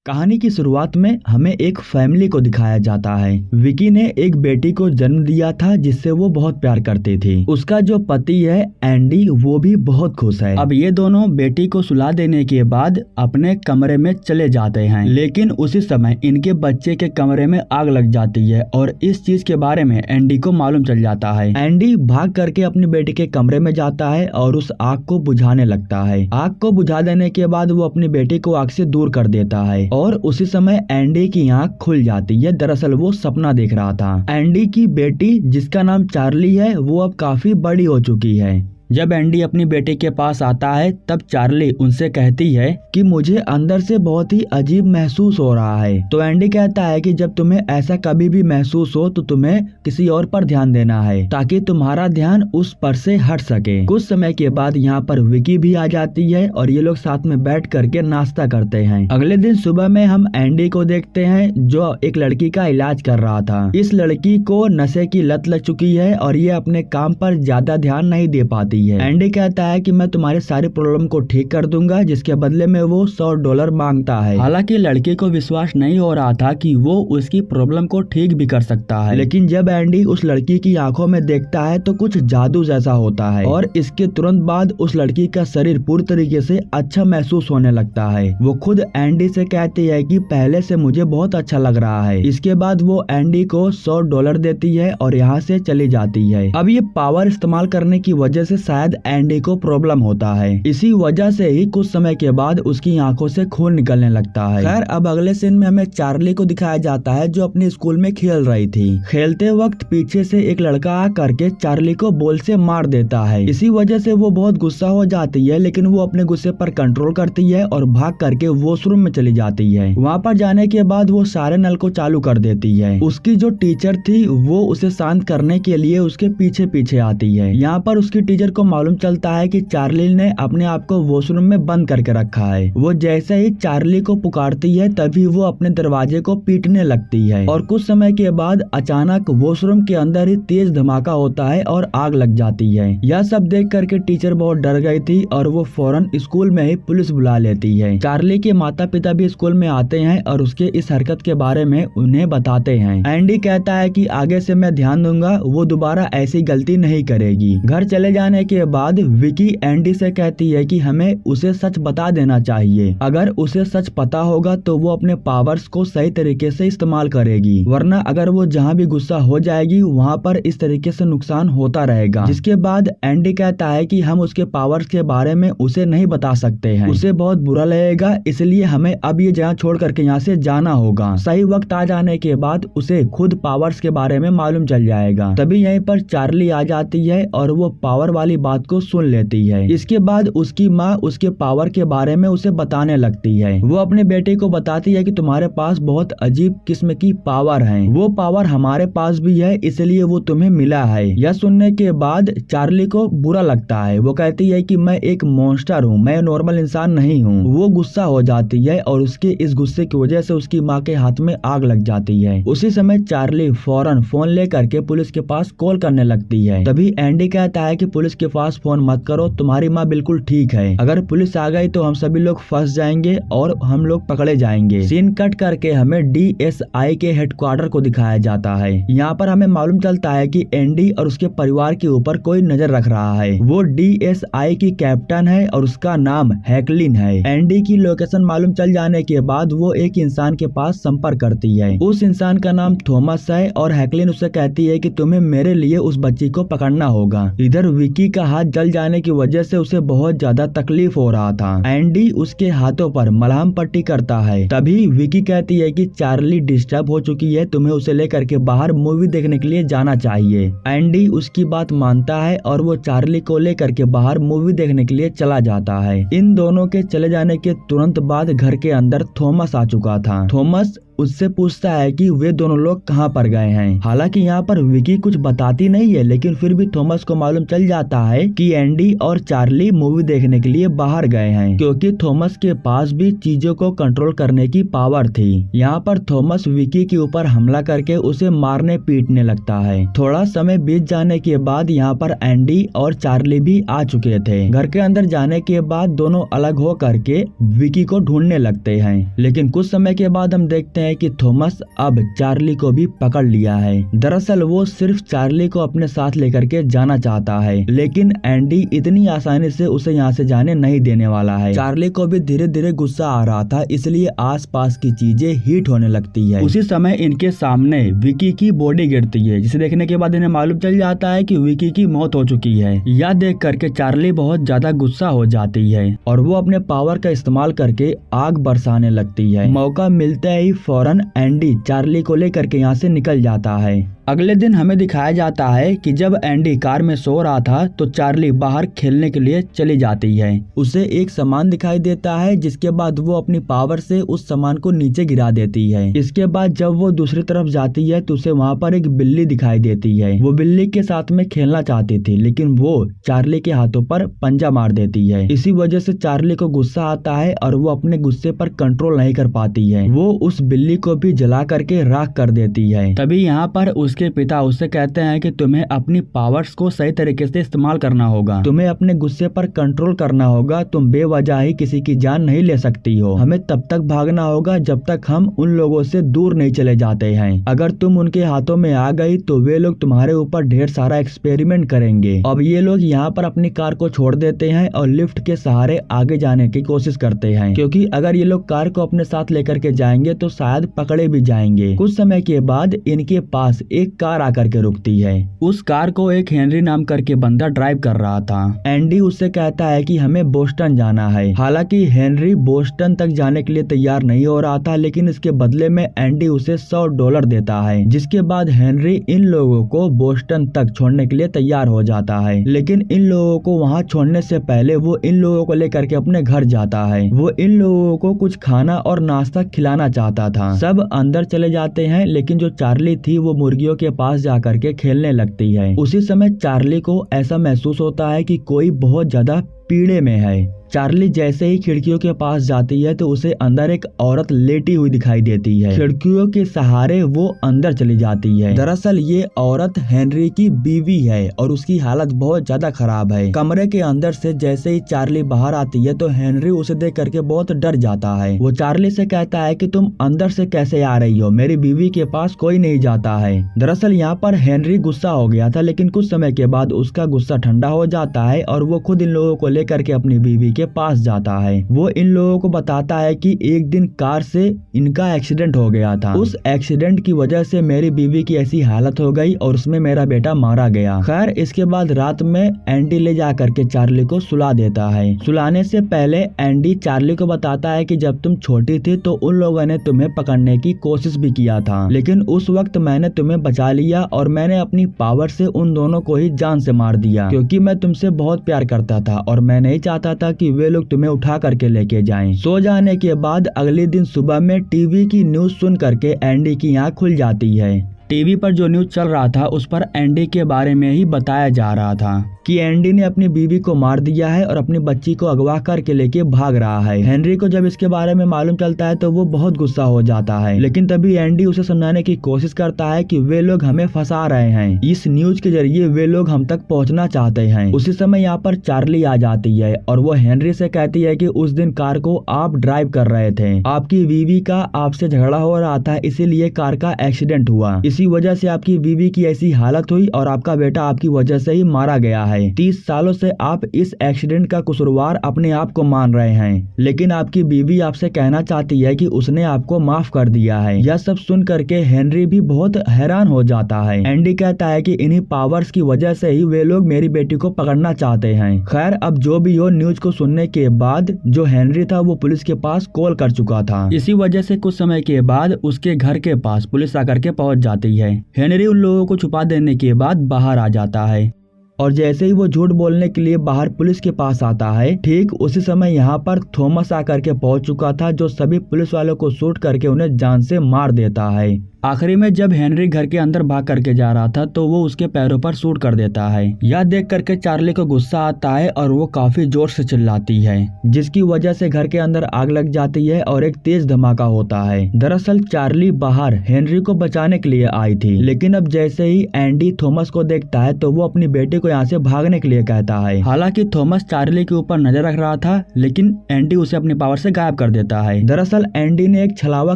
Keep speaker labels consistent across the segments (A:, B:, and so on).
A: कहानी की शुरुआत में हमें एक फैमिली को दिखाया जाता है। विकी ने एक बेटी को जन्म दिया था जिससे वो बहुत प्यार करती थी। उसका जो पति है एंडी, वो भी बहुत खुश है। अब ये दोनों बेटी को सुला देने के बाद अपने कमरे में चले जाते हैं, लेकिन उसी समय इनके बच्चे के कमरे में आग लग जाती है और इस चीज के बारे में एंडी को मालूम चल जाता है। एंडी भाग करके अपनी बेटी के कमरे में जाता है और उस आग को बुझाने लगता है। आग को बुझा देने के बाद वो अपनी बेटी को आग से दूर कर देता है और उसी समय एंडी की आंख खुल जाती है। दरअसल वो सपना देख रहा था। एंडी की बेटी, जिसका नाम चार्ली है, वो अब काफी बड़ी हो चुकी है। जब एंडी अपनी बेटी के पास आता है तब चार्ली उनसे कहती है कि मुझे अंदर से बहुत ही अजीब महसूस हो रहा है। तो एंडी कहता है कि जब तुम्हें ऐसा कभी भी महसूस हो तो तुम्हें किसी और पर ध्यान देना है ताकि तुम्हारा ध्यान उस पर से हट सके। कुछ समय के बाद यहाँ पर विकी भी आ जाती है और ये लोग साथ में बैठ करके नाश्ता करते हैं। अगले दिन सुबह में हम एंडी को देखते हैं जो एक लड़की का इलाज कर रहा था। इस लड़की को नशे की लत लग चुकी है और ये अपने काम पर ज्यादा ध्यान नहीं दे पाती है। एंडी कहता है कि मैं तुम्हारे सारे प्रॉब्लम को ठीक कर दूंगा, जिसके बदले में वो $100 मांगता है। हालांकि लड़की को विश्वास नहीं हो रहा था कि वो उसकी प्रॉब्लम को ठीक भी कर सकता है, लेकिन जब एंडी उस लड़की की आंखों में देखता है तो कुछ जादू जैसा होता है और इसके तुरंत बाद उस लड़की का शरीर पूरी तरीके से अच्छा महसूस होने लगता है। वो खुद एंडी से कहती है कि पहले से मुझे बहुत अच्छा लग रहा है। इसके बाद वो एंडी को $100 देती है और यहाँ से चली जाती है। अब ये पावर इस्तेमाल करने की वजह से शायद एंडी को प्रॉब्लम होता है। इसी वजह से ही कुछ समय के बाद उसकी आंखों से खून निकलने लगता है। खैर, अब अगले सीन में हमें चार्ली को दिखाया जाता है जो अपने स्कूल में खेल रही थी। खेलते वक्त पीछे से एक लड़का आ करके चार्ली को बॉल से मार देता है। इसी वजह से वो बहुत गुस्सा हो जाती है, लेकिन वो अपने गुस्से पर कंट्रोल करती है और भाग करके वॉशरूम में चली जाती है। वहाँ पर जाने के बाद वो सारे नल को चालू कर देती है। उसकी जो टीचर थी वो उसे शांत करने के लिए उसके पीछे पीछे आती है। यहाँ पर उसकी टीचर को मालूम चलता है कि चार्ली ने अपने आप को वॉशरूम में बंद करके रखा है। वो जैसे ही चार्ली को पुकारती है तभी वो अपने दरवाजे को पीटने लगती है और कुछ समय के बाद अचानक वॉशरूम के अंदर ही तेज धमाका होता है और आग लग जाती है। यह सब देख करके टीचर बहुत डर गई थी और वो फौरन स्कूल में ही पुलिस बुला लेती है। चार्ली के माता पिता भी स्कूल में आते हैं और उसके इस हरकत के बारे में उन्हें बताते हैं। एंडी कहता है कि आगे से मैं ध्यान दूंगा, वो दोबारा ऐसी गलती नहीं करेगी। घर चले जाने के बाद विकी एंडी से कहती है कि हमें उसे सच बता देना चाहिए। अगर उसे सच पता होगा तो वो अपने पावर्स को सही तरीके से इस्तेमाल करेगी, वरना अगर वो जहाँ भी गुस्सा हो जाएगी वहाँ पर इस तरीके से नुकसान होता रहेगा। जिसके बाद एंडी कहता है कि हम उसके पावर्स के बारे में उसे नहीं बता सकते हैं, उसे बहुत बुरा लगेगा, इसलिए हमें अब ये जगह छोड़ करके यहाँ से जाना होगा। सही वक्त आ जाने के बाद उसे खुद पावर्स के बारे में मालूम चल जाएगा। तभी यहीं पर चार्ली आ जाती है और वो पावर वाली बात को सुन लेती है। इसके बाद उसकी माँ उसके पावर के बारे में उसे बताने लगती है। वो अपने बेटे को बताती है कि तुम्हारे पास बहुत अजीब किस्म की पावर है, वो पावर हमारे पास भी है, इसलिए वो तुम्हें मिला है। यह सुनने के बाद चार्ली को बुरा लगता है। वो कहती है कि मैं एक मॉन्स्टर हूँ, मैं नॉर्मल इंसान नहीं हूँ। वो गुस्सा हो जाती है और उसके इस गुस्से की वजह से उसकी माँ के हाथ में आग लग जाती है। उसी समय चार्ली फौरन फोन लेकर के पुलिस के पास कॉल करने लगती है। तभी एंडी कहता है कि पुलिस के पास फोन मत करो, तुम्हारी माँ बिल्कुल ठीक है। अगर पुलिस आ गई तो हम सभी लोग फंस जाएंगे और हम लोग पकड़े जाएंगे। सीन कट करके हमें DSI के हेडक्वार्टर को दिखाया जाता है। यहाँ पर हमें मालूम चलता है कि एंडी और उसके परिवार के ऊपर कोई नजर रख रहा है। वो DSI की कैप्टन है और उसका नाम हैकलिन है। एंडी की लोकेशन मालूम चल जाने के बाद वो एक इंसान के पास संपर्क करती है। उस इंसान का नाम थॉमस है और हैकलिन उससे कहती है कि तुम्हें मेरे लिए उस बच्ची को पकड़ना होगा। इधर विकी का हाथ जल जाने की वजह से उसे बहुत ज्यादा तकलीफ हो रहा था। एंडी उसके हाथों पर मलहम पट्टी करता है। तभी विकी कहती है कि चार्ली डिस्टर्ब हो चुकी है, तुम्हें उसे लेकर के बाहर मूवी देखने के लिए जाना चाहिए। एंडी उसकी बात मानता है और वो चार्ली को लेकर के बाहर मूवी देखने के लिए चला जाता है। इन दोनों के चले जाने के तुरंत बाद घर के अंदर थॉमस आ चुका था। थॉमस उससे पूछता है कि वे दोनों लोग कहाँ पर गए हैं। हालांकि यहाँ पर विकी कुछ बताती नहीं है, लेकिन फिर भी थॉमस को मालूम चल जाता है कि एंडी और चार्ली मूवी देखने के लिए बाहर गए हैं, क्योंकि थॉमस के पास भी चीजों को कंट्रोल करने की पावर थी। यहाँ पर थॉमस विकी के ऊपर हमला करके उसे मारने पीटने लगता है। थोड़ा समय बीत जाने के बाद यहाँ पर एंडी और चार्ली भी आ चुके थे। घर के अंदर जाने के बाद दोनों अलग हो करके विकी को ढूंढने लगते हैं, लेकिन कुछ समय के बाद हम देखते हैं कि थॉमस अब चार्ली को भी पकड़ लिया है। दरअसल वो सिर्फ चार्ली को अपने साथ लेकर के जाना चाहता है, लेकिन एंडी इतनी आसानी से उसे यहाँ से जाने नहीं देने वाला है। चार्ली को भी धीरे धीरे गुस्सा आ रहा था, इसलिए आसपास की चीजें हीट होने लगती है। उसी समय इनके सामने विकी की बॉडी गिरती है, जिसे देखने के बाद इन्हें मालूम चल जाता है कि विकी की मौत हो चुकी है। यह देख करके चार्ली बहुत ज्यादा गुस्सा हो जाती है और वो अपने पावर का इस्तेमाल करके आग बरसाने लगती है। मौका मिलते ही फौरन एंडी चार्ली को लेकर के यहाँ से निकल जाता है। अगले दिन हमें दिखाया जाता है कि जब एंडी कार में सो रहा था तो चार्ली बाहर खेलने के लिए चली जाती है। उसे एक सामान दिखाई देता है, जिसके बाद वो अपनी पावर से उस सामान को नीचे गिरा देती है। इसके बाद जब वो दूसरी तरफ जाती है तो उसे वहाँ पर एक बिल्ली दिखाई देती है। वो बिल्ली के साथ में खेलना चाहती थी, लेकिन वो चार्ली के हाथों पर पंजा मार देती है। इसी वजह से चार्ली को गुस्सा आता है और वो अपने गुस्से पर कंट्रोल नहीं कर पाती है। वो उस बिल्ली को भी जला करके राख कर देती है। तभी यहाँ पर उसके पिता उससे कहते हैं कि तुम्हें अपनी पावर्स को सही तरीके से इस्तेमाल करना होगा, तुम्हें अपने गुस्से पर कंट्रोल करना होगा, तुम बेवजह ही किसी की जान नहीं ले सकती हो। हमें तब तक भागना होगा जब तक हम उन लोगों से दूर नहीं चले जाते हैं। अगर तुम उनके हाथों में आ गई तो वे लोग तुम्हारे ऊपर ढेर सारा एक्सपेरिमेंट करेंगे। अब ये लोग यहाँ पर अपनी कार को छोड़ देते हैं और लिफ्ट के सहारे आगे जाने की कोशिश करते हैं, क्योंकि अगर ये लोग कार को अपने साथ लेकर के जाएंगे तो शायद पकड़े भी जाएंगे। कुछ समय के बाद इनके पास एक कार आकर के रुकती है। उस कार को एक हेनरी नाम करके बंदा ड्राइव कर रहा था। एंडी उससे कहता है कि हमें बोस्टन जाना है। हालांकि हेनरी बोस्टन तक जाने के लिए तैयार नहीं हो रहा था, लेकिन इसके बदले में एंडी उसे $100 देता है, जिसके बाद हेनरी इन लोगों को बोस्टन तक छोड़ने के लिए तैयार हो जाता है। लेकिन इन लोगों को वहाँ छोड़ने से पहले वो इन लोगों को लेकर के अपने घर जाता है। वो इन लोगों को कुछ खाना और नाश्ता खिलाना चाहता था। सब अंदर चले जाते हैं, लेकिन जो चार्ली थी वो मुर्गियों के पास जाकर के खेलने लगती है। उसी समय चार्ली को ऐसा महसूस होता है कि कोई बहुत ज्यादा पीड़े में है। चार्ली जैसे ही खिड़कियों के पास जाती है तो उसे अंदर एक औरत लेटी हुई दिखाई देती है। खिड़कियों के सहारे वो अंदर चली जाती है। दरअसल ये औरत हेनरी की बीवी है और उसकी हालत बहुत ज्यादा खराब है। कमरे के अंदर से जैसे ही चार्ली बाहर आती है तो हेनरी उसे देख करके बहुत डर जाता है। वो चार्ली से कहता है कि तुम अंदर से कैसे आ रही हो, मेरी बीवी के पास कोई नहीं जाता है। दरअसल यहाँ पर हेनरी गुस्सा हो गया था, लेकिन कुछ समय के बाद उसका गुस्सा ठंडा हो जाता है और वो खुद इन लोगों को लेकर के अपनी बीवी के पास जाता है। वो इन लोगों को बताता है कि एक दिन कार से इनका एक्सीडेंट हो गया था। उस एक्सीडेंट की वजह से मेरी बीवी की ऐसी हालत हो गई और उसमें मेरा बेटा मारा गया। खैर इसके बाद रात में एंडी ले जा करके चार्ली को सुला देता है। सुलाने से पहले एंडी चार्ली को बताता है कि जब तुम छोटी थी तो उन लोगों ने तुम्हें पकड़ने की कोशिश भी किया था, लेकिन उस वक्त मैंने तुम्हें बचा लिया और मैंने अपनी पावर से उन दोनों को ही जान से मार दिया, क्योंकि मैं तुमसे बहुत प्यार करता था और मैं नहीं चाहता था कि वे लोग तुम्हें उठा करके लेके जाएं। सो जाने के बाद अगले दिन सुबह में टीवी की न्यूज सुन करके एंडी की आँख खुल जाती है। टीवी पर जो न्यूज चल रहा था उस पर एंडी के बारे में ही बताया जा रहा था कि एंडी ने अपनी बीवी को मार दिया है और अपनी बच्ची को अगवा करके लेके भाग रहा है। हेनरी को जब इसके बारे में मालूम चलता है तो वो बहुत गुस्सा हो जाता है, लेकिन तभी एंडी उसे समझाने की कोशिश करता है कि वे लोग हमें फंसा रहे हैं, इस न्यूज के जरिए वे लोग हम तक पहुंचना चाहते हैं। उसी समय यहाँ पर चार्ली आ जाती है और वो हेनरी से कहती है कि उस दिन कार को आप ड्राइव कर रहे थे, आपकी बीवी का आपसे झगड़ा हो रहा था, इसीलिए कार का एक्सीडेंट हुआ, इसी वजह से आपकी बीवी की ऐसी हालत हुई और आपका बेटा आपकी वजह से ही मारा गया है। 30 सालों से आप इस एक्सीडेंट का कसूरवार अपने आप को मान रहे हैं, लेकिन आपकी बीवी आपसे कहना चाहती है कि उसने आपको माफ कर दिया है। यह सब सुन करके हेनरी भी बहुत हैरान हो जाता है। एंडी कहता है कि इन्हीं पावर्स की वजह से ही वे लोग मेरी बेटी को पकड़ना चाहते हैं। खैर अब जो भी हो, न्यूज को सुनने के बाद जो हेनरी था वो पुलिस के पास कॉल कर चुका था। इसी वजह से कुछ समय के बाद उसके घर के पास पुलिस आकर के पहुंच जाती है। हेनरी उन लोगों को छुपा देने के बाद बाहर आ जाता है। और जैसे ही वो झूठ बोलने के लिए बाहर पुलिस के पास आता है, ठीक उसी समय यहाँ पर थॉमस आकर के पहुंच चुका था, जो सभी पुलिस वालों को शूट करके उन्हें जान से मार देता है। आखिरी में जब हेनरी घर के अंदर भाग करके जा रहा था तो वो उसके पैरों पर शूट कर देता है। यह देख करके चार्ली को गुस्सा आता है और वो काफी जोर से चिल्लाती है, जिसकी वजह से घर के अंदर आग लग जाती है और एक तेज धमाका होता है। दरअसल चार्ली बाहर हेनरी को बचाने के लिए आई थी, लेकिन अब जैसे ही एंडी थॉमस को देखता है तो वो अपनी बेटी को यहाँ से भागने के लिए कहता है। हालांकि थॉमस चार्ली के ऊपर नजर रख रहा था, लेकिन एंडी उसे अपनी पावर से गायब कर देता है। दरअसल एंडी ने एक छलावा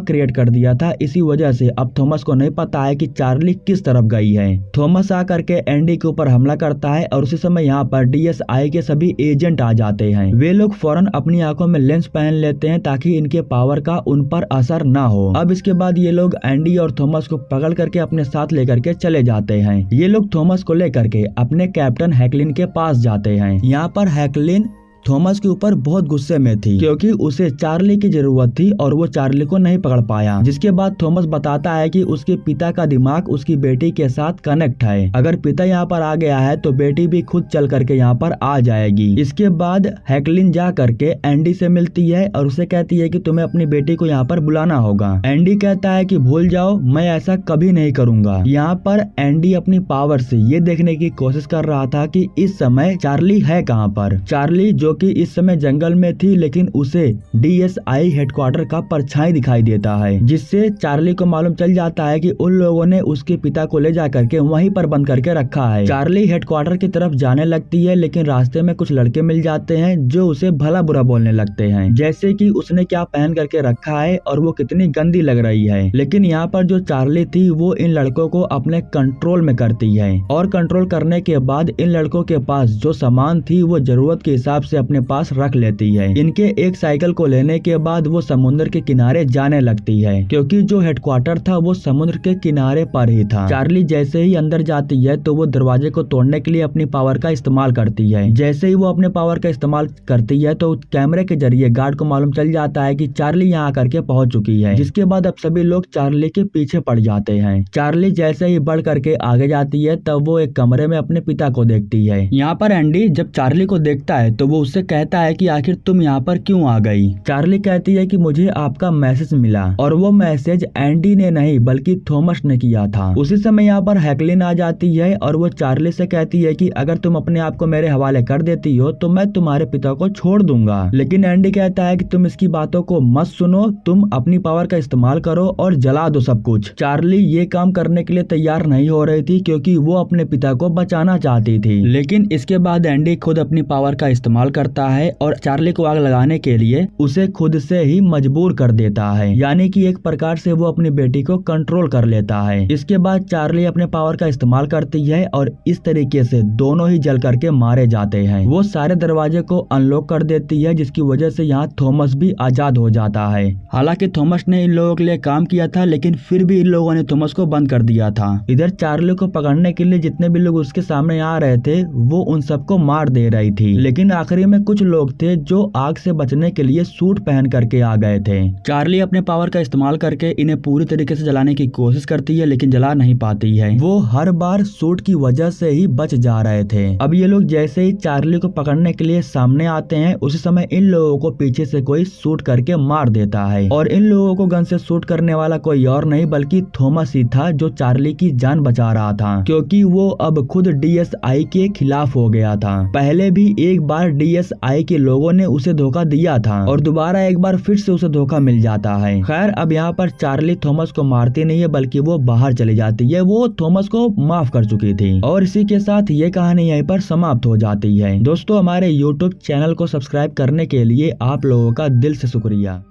A: क्रिएट कर दिया था, इसी वजह से अब थॉमस को नहीं पता है कि चार्ली किस तरफ गई है। थॉमस आकर के एंडी के ऊपर हमला करता है और उसी समय यहाँ पर DSI के सभी एजेंट आ जाते हैं। वे लोग फौरन अपनी आंखों में लेंस पहन लेते हैं ताकि इनके पावर का उन पर असर ना हो। अब इसके बाद ये लोग एंडी और थॉमस को पकड़ करके अपने साथ लेकर के चले जाते हैं। ये लोग थॉमस को लेकर के अपने कैप्टन हैकलिन के पास जाते हैं। यहाँ पर हैकलिन थॉमस के ऊपर बहुत गुस्से में थी, क्योंकि उसे चार्ली की जरूरत थी और वो चार्ली को नहीं पकड़ पाया। जिसके बाद थॉमस बताता है कि उसके पिता का दिमाग उसकी बेटी के साथ कनेक्ट है। अगर पिता यहाँ पर आ गया है तो बेटी भी खुद चल करके यहाँ पर आ जाएगी। इसके बाद हैकलिन जा करके एंडी से मिलती है और उसे कहती है कि तुम्हें अपनी बेटी को यहाँ पर बुलाना होगा। एंडी कहता है कि भूल जाओ, मैं ऐसा कभी नहीं करूँगा। यहाँ पर एंडी अपनी पावर से ये देखने की कोशिश कर रहा था कि इस समय चार्ली है कहाँ पर। चार्ली जो कि इस समय जंगल में थी, लेकिन उसे DSI हेडक्वार्टर का परछाई दिखाई देता है, जिससे चार्ली को मालूम चल जाता है कि उन लोगों ने उसके पिता को ले जा करके वहीं पर बंद करके रखा है। चार्ली हेडक्वार्टर की तरफ जाने लगती है, लेकिन रास्ते में कुछ लड़के मिल जाते हैं जो उसे भला बुरा बोलने लगते हैं, जैसे कि उसने क्या पहन करके रखा है और वो कितनी गंदी लग रही है। लेकिन यहाँ पर जो चार्ली थी वो इन लड़कों को अपने कंट्रोल में करती है और कंट्रोल करने के बाद इन लड़कों के पास जो सामान थी वो जरूरत के हिसाब से अपने पास रख लेती है। इनके एक साइकिल को लेने के बाद वो समुद्र के किनारे जाने लगती है, क्योंकि जो हेडक्वार्टर था वो समुद्र के किनारे पर ही था। चार्ली जैसे ही अंदर जाती है तो वो दरवाजे को तोड़ने के लिए अपनी पावर का इस्तेमाल करती है। जैसे ही वो अपने पावर का इस्तेमाल करती है तो कैमरे के जरिए गार्ड को मालूम चल जाता है कि चार्ली यहाँ करके पहुँच चुकी है, जिसके बाद अब सभी लोग चार्ली के पीछे पड़ जाते हैं। चार्ली जैसे ही बढ़ करके आगे जाती है तब वो एक कमरे में अपने पिता को देखती है। यहाँ पर एंडी जब चार्ली को देखता है तो वो उससे कहता है कि आखिर तुम यहाँ पर क्यों आ गई। चार्ली कहती है कि मुझे आपका मैसेज मिला, और वो मैसेज एंडी ने नहीं बल्कि थॉमस ने किया था। उसी समय यहाँ पर हैकलिन आ जाती है और वो चार्ली से कहती है कि अगर तुम अपने आप को मेरे हवाले कर देती हो तो मैं तुम्हारे पिता को छोड़ दूंगा। लेकिन एंडी कहता है कि तुम इसकी बातों को मत सुनो, तुम अपनी पावर का इस्तेमाल करो और जला दो सब कुछ। चार्ली ये काम करने के लिए तैयार नहीं हो रही थी, क्योंकि वो अपने पिता को बचाना चाहती थी। लेकिन इसके बाद एंडी खुद अपनी पावर का इस्तेमाल करता है और चार्ली को आग लगाने के लिए उसे खुद से ही मजबूर कर देता है, यानी कि एक प्रकार से वो अपनी बेटी को कंट्रोल कर लेता है। इसके बाद चार्ली अपने पावर का इस्तेमाल करती है और इस तरीके से दोनों ही जल करके मारे जाते हैं। वो सारे दरवाजे को अनलॉक कर देती है, जिसकी वजह से यहाँ थॉमस भी आजाद हो जाता है। हालांकि थॉमस ने इन लोगों के लिए काम किया था, लेकिन फिर भी इन लोगों ने थॉमस को बंद कर दिया था। इधर चार्ली को पकड़ने के लिए जितने भी लोग उसके सामने आ रहे थे वो उन सबको मार दे रही थी, लेकिन आखिरी में कुछ लोग थे जो आग से बचने के लिए सूट पहन करके आ गए थे। चार्ली अपने पावर का इस्तेमाल करके इन्हें पूरी तरीके से जलाने की कोशिश करती है, लेकिन जला नहीं पाती है। वो हर बार सूट की वजह से ही बच जा रहे थे। अब ये लोग जैसे ही चार्ली को पकड़ने के लिए सामने आते हैं, उसी समय इन लोगों को पीछे से कोई सूट करके मार देता है, और इन लोगों को गन से सूट करने वाला कोई और नहीं बल्कि थॉमस ही था, जो चार्ली की जान बचा रहा था, क्योंकि वो अब खुद DSI के खिलाफ हो गया था। पहले भी एक बार DSI के लोगों ने उसे धोखा दिया था और दोबारा एक बार फिर से उसे धोखा मिल जाता है। खैर अब यहाँ पर चार्ली थॉमस को मारती नहीं है, बल्कि वो बाहर चली जाती है। वो थॉमस को माफ कर चुकी थी और इसी के साथ ये कहानी यहीं पर समाप्त हो जाती है। दोस्तों, हमारे YouTube चैनल को सब्सक्राइब करने के लिए आप लोगों का दिल से शुक्रिया।